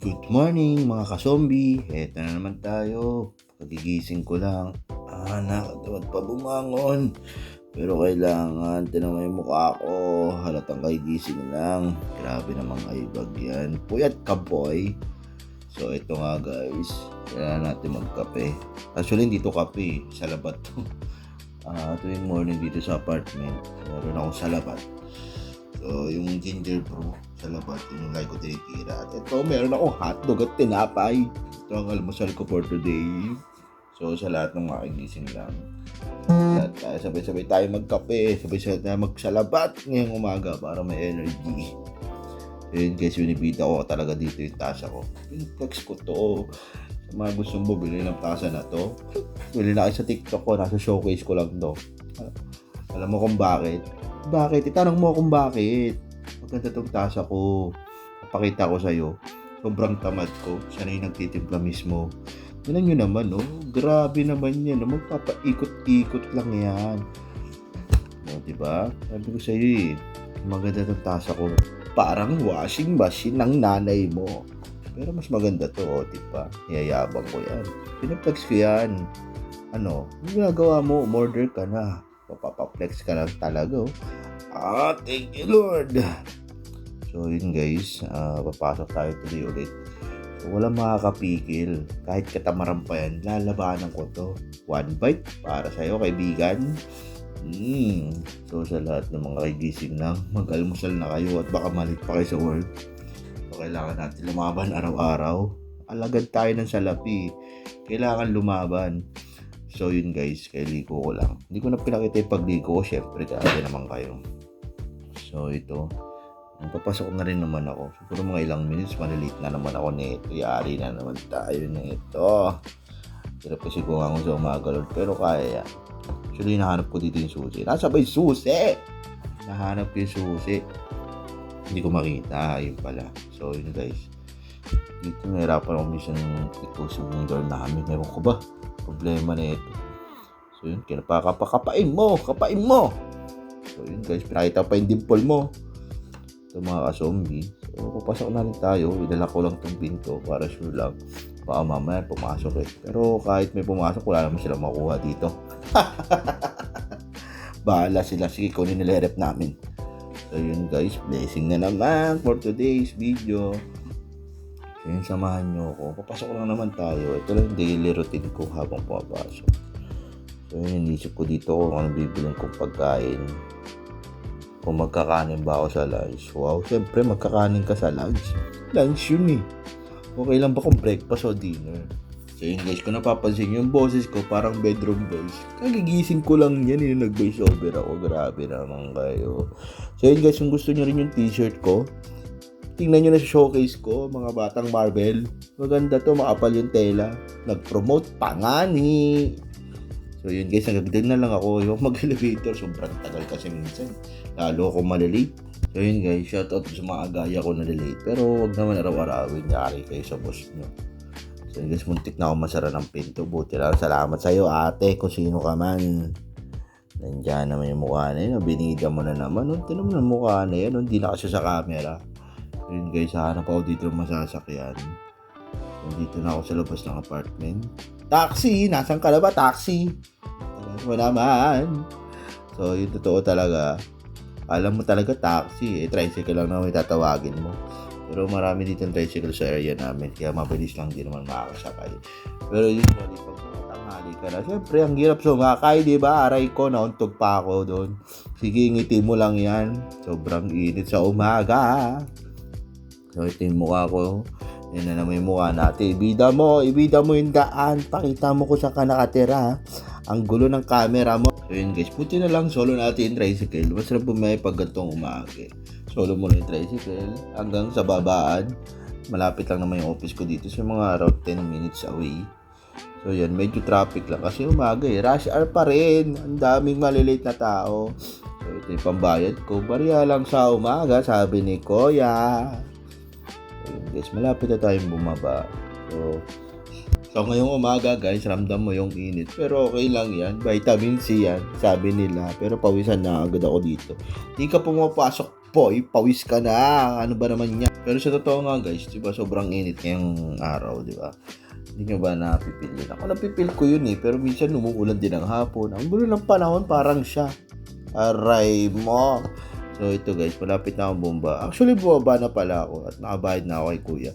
Good morning mga ka-zombie. Eto na naman tayo. Kagigising ko lang. Nakatawad pa bumangon. Pero kailangan, tinan mo yung mukha ko. Halatang kagigising lang. Grabe namang aibag yan. Puyat ka boy. So ito nga guys. Kailangan natin magkape. Actually hindi to kape. Salabat to. Tuwing morning dito sa apartment. Meron akong salabat. So, yung ginger brew sa labat, yung like ko tinitira. At ito, meron akong hotdog at tinapay. Ito ang almusal ko for today. So, sa lahat ng makigising lang. At sabay-sabay tayo magkape. Sabay-sabay tayo magsalabat ngayong umaga para may energy. So, yun guys, binibita ko talaga dito yung tasa ko. Piniplex ko to. Sa mga gustong bumili ng tasa na to, bili na kayo sa TikTok ko. Nasa showcase ko lang to. Alam mo kung bakit? Bakit? Itanong mo kung bakit. Maganda tong tasa ko. Papakita ko sa'yo. Sobrang tamad ko. Siya na yung nagtitimpla mismo. Tignan nyo naman, no? Grabe naman yan. No? Magpapaikot-ikot lang yan. No, diba? Sabi ko sa'yo maganda tong tasa ko. Parang washing machine ng nanay mo. Pero mas maganda to, diba? Yayabang ko yan. Pinaplex ko yan. Ano? Yung ginagawa mo, order ka na. Papaplex ka lang talaga. Thank you Lord. So yun guys, papasok tayo today ulit. So walang makakapigil. Kahit katamaran pa yan, lalabanan ko to. One bite para sa'yo kaibigan. So sa lahat ng mga kaigising lang, mag-almusal na kayo at baka malit pa kayo sa work. So kailangan natin lumaban araw-araw. Alagad tayo ng salapi. Kailangan lumaban. So yun guys, kaya ligo ko lang. Hindi ko na pinakita yung pagligo ko. Syempre, kaya naman kayo. So ito, papasok na rin naman ako. Siguro mga ilang minutes, malilate na naman ako nito. Yari na naman tayo nito. Hirap kasi kung ako sa umaga Lord. Pero kaya yan. Actually, nahanap ko dito yung susi. Nasa ba yung susi? Nahanap ko yung susi. Hindi ko makita. Ayun pala. So yun guys. Dito nahirapan ako minsan i-close yung door namin. Ewan ko ba? Problema na ito. So yun, kapain mo. So yun guys, pinakita pa yung dimple mo. Ito mga ka-zombie. So papasok na rin tayo. Idala ko lang itong pinto para sure lang. Baka mamaya pumasok Pero kahit may pumasok, wala naman sila makuha dito. Bahala sila. Sige, kunin nila rep namin. So yun guys, blessing na naman for today's video. So yun, samahan nyo ako. Papasok lang naman tayo. Ito lang yung daily routine ko habang pumapasok. So yun, inisip ko dito kung ano bibilin kong pagkain. Kung magkakanin ba ako sa lunch. Wow, syempre magkakanin ka sa lunch. Lunch yun Okay lang ba kung breakfast o dinner? So yun guys, kung napapansin yung boses ko parang bedroom voice. Kagigising ko lang yan, nag-voice over ako. Grabe naman kayo. So yun guys, kung gusto nyo rin yung t-shirt ko, tingnan nyo na sa showcase ko, mga batang Marvel. Maganda to, makapal yung tela. Nag-promote pangani. So yun guys, nagagdag na lang ako. Yung mag-elevator, sobrang tagal kasi minsan. Lalo ako malilate. So yun guys, shoutout sa mga agaya ko na late. Pero wag naman araw-arawin, yari kayo sa boss nyo. So yun guys, muntik na ako masara ng pinto. Buti lang, salamat sa'yo ate, kung sino ka man. Nandiyan naman yung mukha na yun. Binida mo na naman. Tinan mo na mukha na yan. Hindi na kasi sa camera. Yun guys, hanap ako dito ng masasakyan. Dito na ako sa labas ng apartment. Taxi! Nasaan ka na ba? Taxi! Alam mo naman. So, yun totoo talaga. Alam mo talaga taxi. Tricycle lang naman itatawagin mo. Pero marami dito ng tricycle sa area namin. Kaya mabilis lang din naman makakasakay. Pero usually, pag tanghali ka na, syempre, ang hirap sumakay, diba? Aray ko, nauntog pa ako doon. Sige, ngiti mo lang yan. Sobrang init sa umaga. So ito yung mukha ko. Yan na naman yung mukha natin. Ibida mo yung daan. Pakita mo kung saan ka nakatira. Ang gulo ng camera mo. So yun guys, buti na lang solo natin yung tricycle. Masarap bumay pag gantong umaga. Solo mo na yung tricycle hanggang sa babaan. Malapit lang naman yung office ko dito. So mga around 10 minutes away. So yan, medyo traffic lang kasi umaga rush hour pa rin. Ang daming malilate na tao. So ito yung pambayad ko. Bariya lang sa umaga, sabi ni Kuya. Guys, malapit na tayong bumaba. So ngayong umaga guys, ramdam mo yung init. Pero okay lang yan. Vitamin C yan, sabi nila. Pero pawisan na agad ako dito. Hindi ka pumapasok boy, pawis ka na. Ano ba naman yan? Pero sa totoo nga guys, diba sobrang init ngayong araw, diba? Hindi nyo ba napipil yun? Ako napipil ko yun pero minsan umuulan din ng hapon. Ang gulo ng panahon, parang siya. Aray mo. So ito guys, malapit na akong bomba. Actually, bumaba na pala ako at nakabayad na ako kay kuya.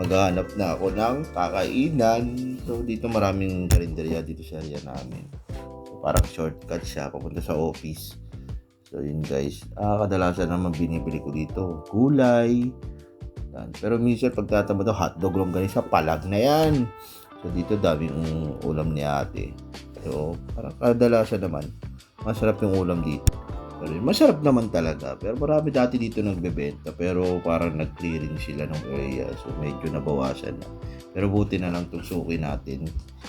Maghahanap na ako ng kakainan. So dito maraming karinderya dito sa area namin. So, parang shortcut siya papunta sa office. So yun guys, kadalasan naman binibili ko dito gulay. Yan. Pero minsan pagtatama daw hotdog lang ganun sa palag na yan. So dito daming ulam ni ate. So parang kadalasan naman masarap yung ulam dito. Pero masarap naman talaga. Pero marami dati dito nagbebenta. Pero parang nag-clearing sila ng area. So medyo nabawasan na. Pero buti na lang itong suki natin.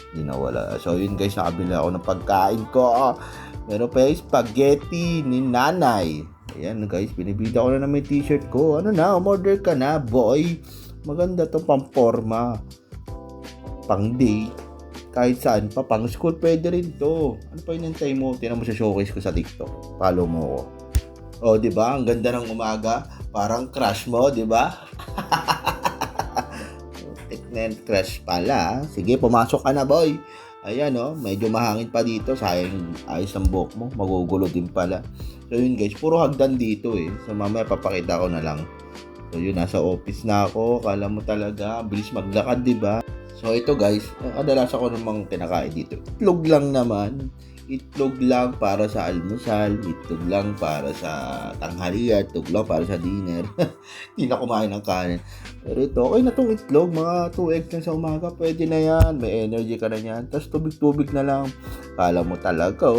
Hindi nawala. So yun guys, nakabili ako ng pagkain ko. Meron pa yung spaghetti ni nanay. Ayan guys, binibida ko na may t-shirt ko. Ano na, umorder ka na boy. Maganda to, pang forma, pang date, kahit saan pa, pang school pwede rin to. Ano pa inantay mo? Tinan mo sa showcase ko sa TikTok. Follow mo ko. O diba, ang ganda ng umaga. Parang crush mo, diba? Crush pala. Sige, pumasok ka na boy. Ayan medyo mahangin pa dito. Sayang ayos ang buhok mo. Magugulo din pala. So yun guys, puro hagdan dito So mamaya papakita ko na lang. So yun, nasa office na ako. Kala mo talaga, bilis maglakad, diba? So ito guys, kadalasan ko namang kinakain dito. Itlog lang naman. Itlog lang para sa almusal, itlog lang para sa tanghalian, itlog lang para sa dinner. Hindi na kumain ng kanin. Pero ito, okay na tong itlog, mga 2 eggs lang sa umaga, pwede na yan. May energy ka na yan. Tapos tubig-tubig na lang. Kala mo talaga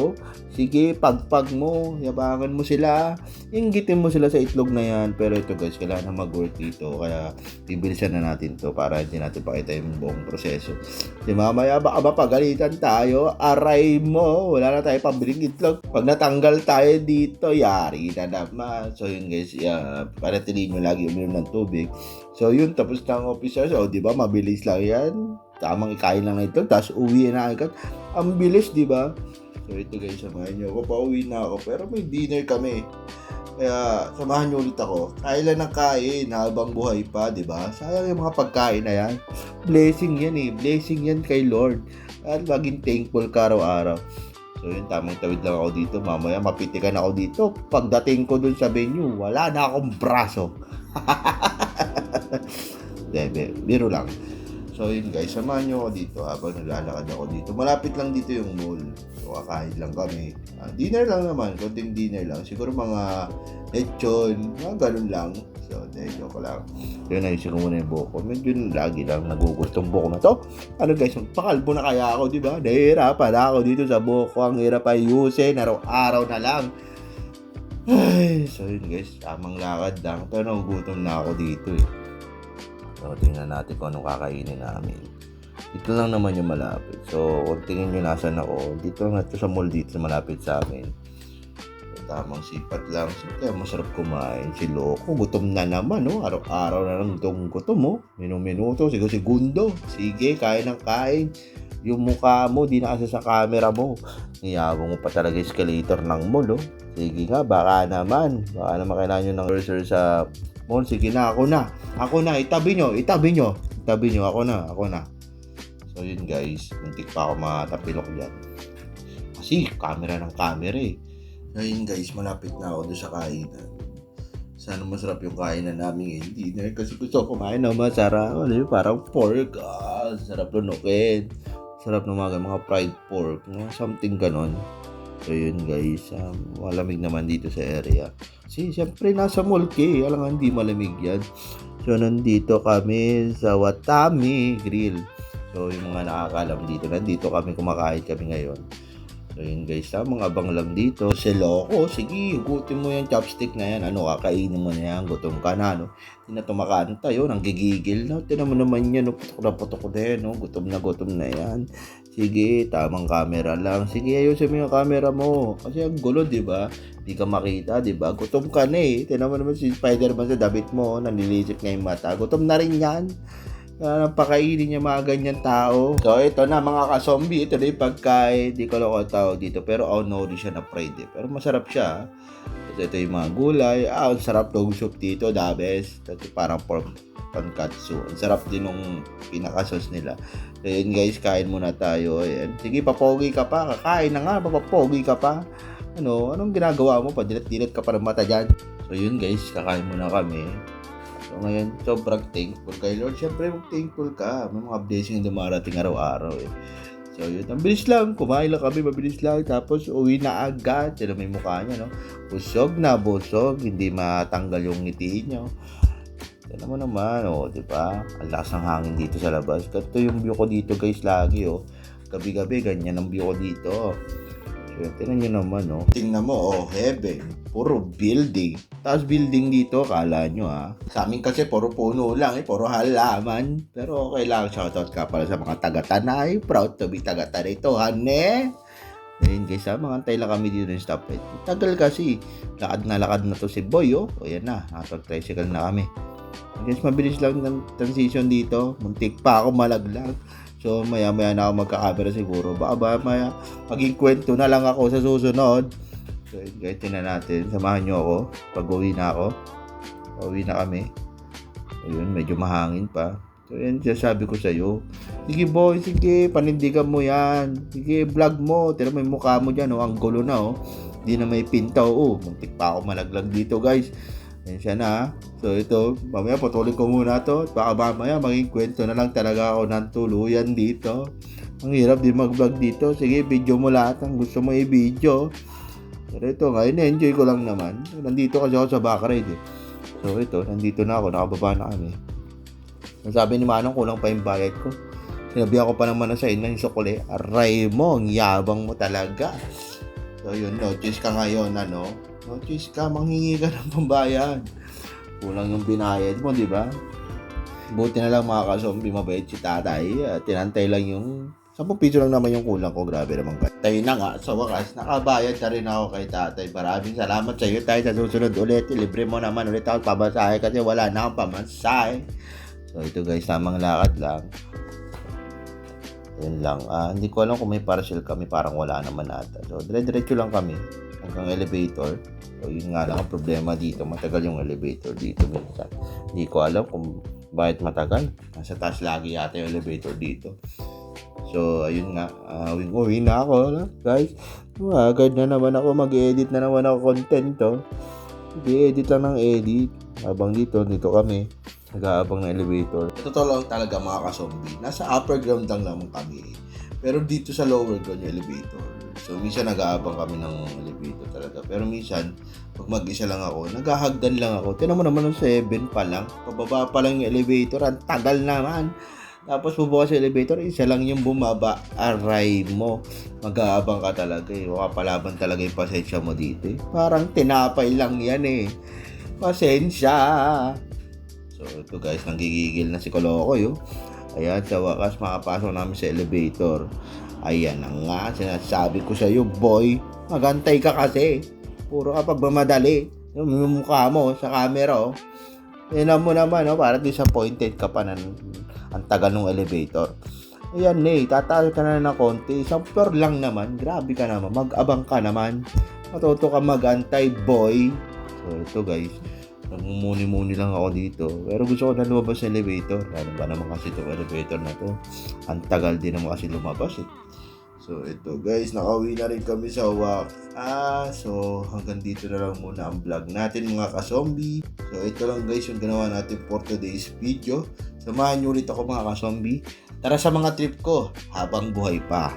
sige, pagpag mo, yabangan mo sila, inggitin mo sila sa itlog na yan. Pero ito guys, kailangan na mag-work dito. Kaya bibilisan na natin to para hindi natin pakita yung buong proseso. Di mamaya baka ba pagalitan tayo, aray mo, wala na tayo pabiling itlog. Pag natanggal tayo dito, yari na naman. So yun guys, panatiliin nyo lagi uminom ng tubig. So yun, tapos ng officer. So di ba, mabilis lang yan. Tamang ikain lang na itlog, tapos uwi na agad. Ang bilis, di ba? So ito guys, samahan nyo ako. Pauwi na ako, pero may dinner kami. Kaya samahan nyo ulit ako. Kain lang ng kain habang buhay pa, di ba? Sayang yung mga pagkain na yan. Blessing yan Blessing yan kay Lord. At maging thankful ka araw-araw. So yun, tamang tawid lang ako dito. Mamaya mapitikan ako dito. Pagdating ko dun sa venue, wala na akong braso. Biro lang. So yun guys, samahan nyo ako dito habang naglalakad ako dito. Malapit lang dito yung mall. So kakain lang kami. Dinner lang naman, konting dinner lang. Siguro mga lechon, mga ganun lang. So, joke ko lang. So yun, ayusin ko muna yung buhok ko. Medyo lagi lang nagugustong buhok na to. Ano guys, pakalbo na kaya ako, di ba? Nahihirapan ako dito sa buhok ko. Ang hirap ayusin, araw-araw na lang. Ay, so yun guys, tamang lakad lang. Pero nagugutom na ako dito So, tingnan natin kung anong kakainin namin. Dito lang naman yung malapit. So, kung tingin nyo nasan ako, dito lang ito sa mall dito malapit sa amin. So, tamang sipat lang. So, kaya masarap kumain. Si Loco, gutom na naman, Araw-araw na lang itong gutom, Minuto, segundo. Sige, kain ng kain. Yung mukha mo, di na kasi sa camera mo. Niyabong mo pa talaga escalator ng mall, Sige nga, baka naman kailangan nyo ng cursor sa mall. Sige na, ako na, itabi nyo, ako na. So yun guys, muntik pa ako matapilok dyan. Kasi camera ng camera Ngayon guys, malapit na ako doon sa kainan. Sana masarap yung kainan namin dinner. Kasi gusto ko kumain na masarap. Parang pork. Sarap lunukin. Sarap ng mga fried pork. Something ganon. So yun guys, malamig naman dito sa area. Kasi siyempre nasa mall alam hindi malamig yan. So nandito kami sa Watami Grill. So yung mga nakakalam dito, nandito kami, kumakain kami ngayon. So yun guys, mga abang lang dito. Si Loco, sige, hugutin mo yung chopstick na yan. Kakainin mo na yan, gutom ka na, Hindi na tumakanta nanggigigil na. Tinan mo naman yan, putok na yan, gutom na yan. Sige, tamang camera lang. Sige, ayusin mo yung camera mo. Kasi ang gulo, di ba? Di ka makita, di ba? Gutom ka na Tinan mo naman si Spider-Man sa damit mo, nanilisip na yung mata. Gutom na rin yan. Napakainin niya mga ganyan tao. So ito na mga ka-zombie, ito na yung pagkain. Di ko lang tawag dito, pero no siya na fried Pero masarap siya. Ito ito yung mga gulay. Ang sarap ng soup dito, the best. Ito parang pork pankatsu. Ang sarap din nung pinaka-sauce nila. So yun guys, kain muna tayo. Ayan. Sige, papogi ka pa. Kakain na nga, papogi ka pa. Anong ginagawa mo? Padilat-dilat ka pa ng mata dyan. So yun guys, kakain muna kami. So ngayon, sobrang thankful kay Lord. Siyempre, thankful ka. May mga blessing na dumarating araw-araw eh. So yun, ang bilis lang. Kumain lang kami, mabilis lang. Tapos uwi na agad. Sila may mukha niya, no? Busog na, busog. Hindi matanggal yung ngiti niyo. Alam mo naman, diba? Ang lakas ng hangin dito sa labas. Ganito yung view ko dito guys lagi, Gabi-gabi, ganyan ang view ko dito. So, tingnan nyo naman, Tingnan mo, heaven. Puro building. Tapos building dito, kala nyo, Sa amin kasi, puro puno lang, puro halaman. Pero okay lang, shoutout ka pala sa mga taga-Tanay. Proud to be taga-Tanay to, hane. Ayun guys, mga antay lang kami dito ng stoplight. Tagal kasi. Lakad na to si Boy, O yan na, nakapag-tricycle na kami. Guys, mabilis lang ng transition dito. Muntik pa ako malaglag. So, maya-maya na ako magka-camera siguro. Baka maya maging kwento na lang ako sa susunod. So, guys, tingnan natin. Samahan nyo ako. Pag-uwi na ako. Pauwi na kami. Ayun, medyo mahangin pa. So, yan sabi ko sa'yo. Sige boy, sige. Panindigan mo yan. Sige, vlog mo. Tira mo yung mukha mo dyan, Ang gulo na, Hindi na may pintaw, Muntik pa ako malaglag dito, guys. Yan siya na. So ito, mamaya patuloy ko muna to. Baka mamaya maging kwento na lang talaga ako ng tuluyan dito. Ang hirap din mag-vlog dito. Sige, video mo lahat ang gusto mo i-video. Pero ito, ngayon enjoy ko lang naman. Nandito kasi ako sa backride So ito, nandito na ako. Nakababa na kami. Sabi ni Manong, kulang pa yung bayad ko. Sinabi ako pa naman na sa inyo yung sukuli. Aray mo, ang yabang mo talaga. So yun, notice ka ngayon, notice ka, manghingi ka ng pambayad. Kulang yung binayad mo, di ba? Buti na lang mga ka-zombie, mabait si tatay. Tinantay lang yung 10 piso lang naman yung kulang ko. Grabe naman kayo. Tayo na nga, sa wakas, nakabayad na rin ako kay tatay. Maraming salamat sa iyo tayo. Sa susunod ulit, libre mo naman ulit ako pamasahe kasi wala na akong pamasahe. So ito guys, tamang lakad lang. Yun lang. Hindi ko alam kung may parcel kami, parang wala naman ata. So dire-diretso lang kami hanggang elevator. So yun nga lang ang problema dito, matagal yung elevator dito minsan. Hindi ko alam kung bakit matagal. Nasa taas lagi yata yung elevator dito. So ayun nga, uwi na ako, guys. Agad na naman ako, mag-edit na naman ako content Edit lang ng edit. Habang dito kami nag-aabang ng elevator. Totoo lang talaga mga ka-zombie. Nasa upper ground lang naman kami. Pero dito sa lower ground yung elevator. So minsan nag-aabang kami ng elevator talaga. Pero minsan, pag mag-isa lang ako, naghahagdan lang ako. Tinan mo naman ng 7 pa lang. Pababa pa lang yung elevator. Ang tagal naman. Tapos bubukas yung elevator, isa lang yung bumaba. Aray mo. Mag-aabang ka talaga Makapalaban talaga yung pasensya mo dito Parang tinapay lang yan Pasensya. So ito guys, nanggigigil na si Kolokoy Ayan, sa wakas makapasok namin sa elevator. Ayan na nga, sinasabi ko sa iyo boy, magantay ka kasi. Puro ka pagmamadali. Yung mukha mo sa camera Tingnan mo naman parang disappointed ka pa ang tagal ng elevator. Ayan tataas ka na ng konti. Isang floor lang naman. Grabe ka naman, mag-abang ka naman. Matuto ka magantay boy. So ito guys, nagmumuni-muni lang ako dito. Pero gusto ko na lumabas sa elevator. Ano ba naman kasi itong elevator na to? Ang tagal din naman kasi lumabas So ito guys, nakauwi na rin kami sa wakas. So hanggang dito na lang muna ang vlog natin mga ka-zombie. So ito lang guys yung ginawa natin for today's video. Samahan nyo ulit ako mga ka-zombie. Tara sa mga trip ko habang buhay pa.